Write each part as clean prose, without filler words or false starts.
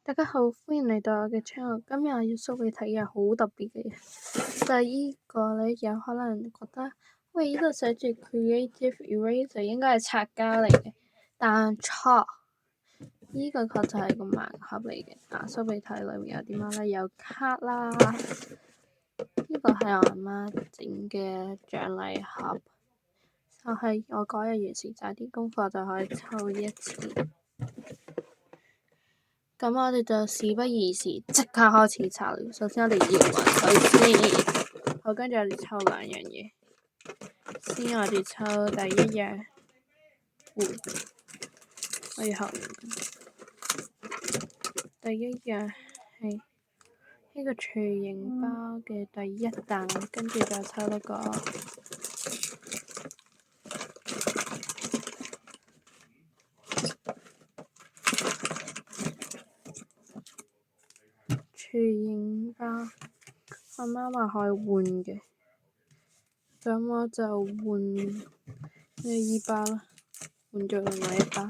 大家好，歡迎嚟到我嘅 channel。今日要 show 俾你睇嘅好特別嘅嘢，就係依個咧，有可能覺得喂，呢度寫住 Creative Eraser 應該係擦膠嚟嘅，但錯，呢個確實係個盲盒嚟嘅。show 俾你睇，裏面有啲乜咧？有卡啦，呢個係我阿媽整嘅獎勵盒，就係我嗰日完成晒啲功課就可以抽一次。咁我哋就事不宜遲，即刻開始拆了。首先我哋搖勻佢先，好，跟住我哋抽兩樣嘢。先我哋抽第一樣，我要後面。第一樣係呢個錘形包嘅第一彈，跟住就抽一個錘形包，我媽話可以換嘅，咁我就換呢一包啦，換咗另外一包。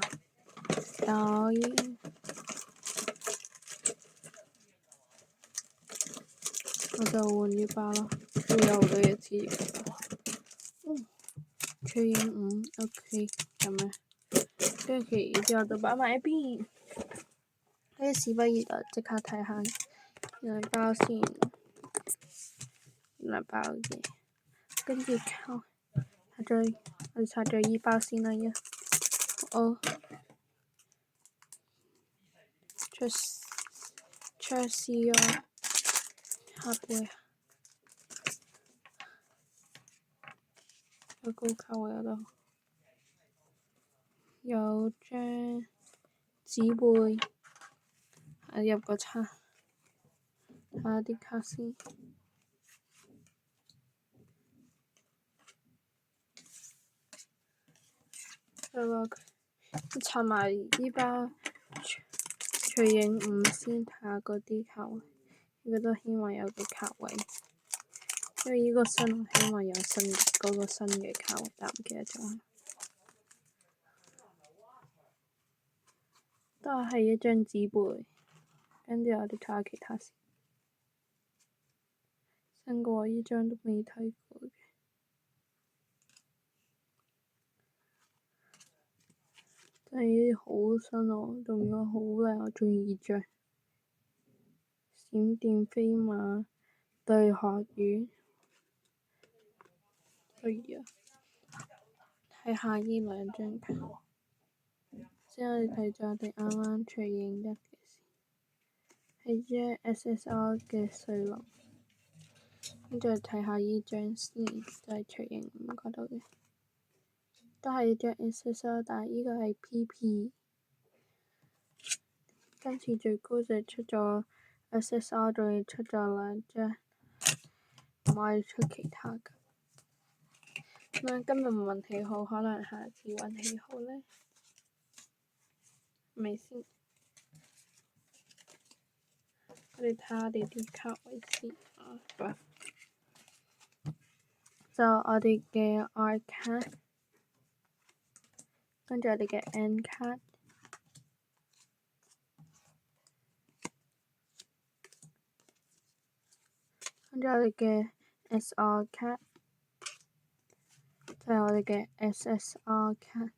我就換呢包啦，都有好多嘢知嘅。錘形5 OK 咁樣，跟住然之後就擺埋一邊。事不宜遲，即刻睇下兩包先，兩包嘅，跟住我哋拆咗呢包先啦，出試咗下背，有高卡位嗰度，有張紙背，入個叉，睇下啲卡先。拆埋呢包錘形5先，睇下嗰啲卡位，呢個都希望有個卡位，因為呢個新我希望有新嘅卡位，但唔記得咗。都係一張紙背，跟住我哋睇下其他先。新嘅話，呢張都未睇過嘅。真係呢啲好新喎，仲有好靚，我中意呢張。閃電飛馬對學院，睇下呢兩張卡。先我哋睇咗我哋啱啱錘形1嘅先，係張 SSR 嘅水龍。跟住睇下呢張先，就係錘形5嗰度嘅，都係一張 SSR，但係呢個係 PP。今次最高就出咗 SSR，仲要出咗兩張，唔可以出其他㗎。咁今日運氣好，可能下次運氣好呢？咪先，我哋睇下我哋啲卡位先啊。就我哋嘅 R 卡，跟住我哋嘅 N 卡，跟住我哋嘅 SR 卡，就係我哋嘅 SSR 卡。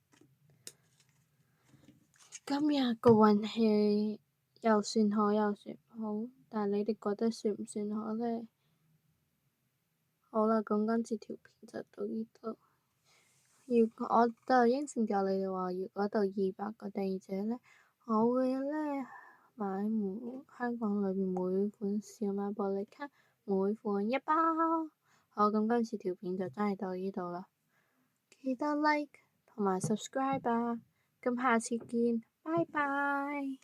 今日個運氣又算好又算唔好，但係你哋覺得算唔算好呢？好啦，咁今次條片就到呢度。我就應承咗你哋話，如果到200個訂閱者呢，我會呢買香港裏面每款小馬玻璃卡，每款一包。好，咁今次條片就真係到呢度啦，記得 like 同埋 subscribe 啊！咁下次見，拜拜。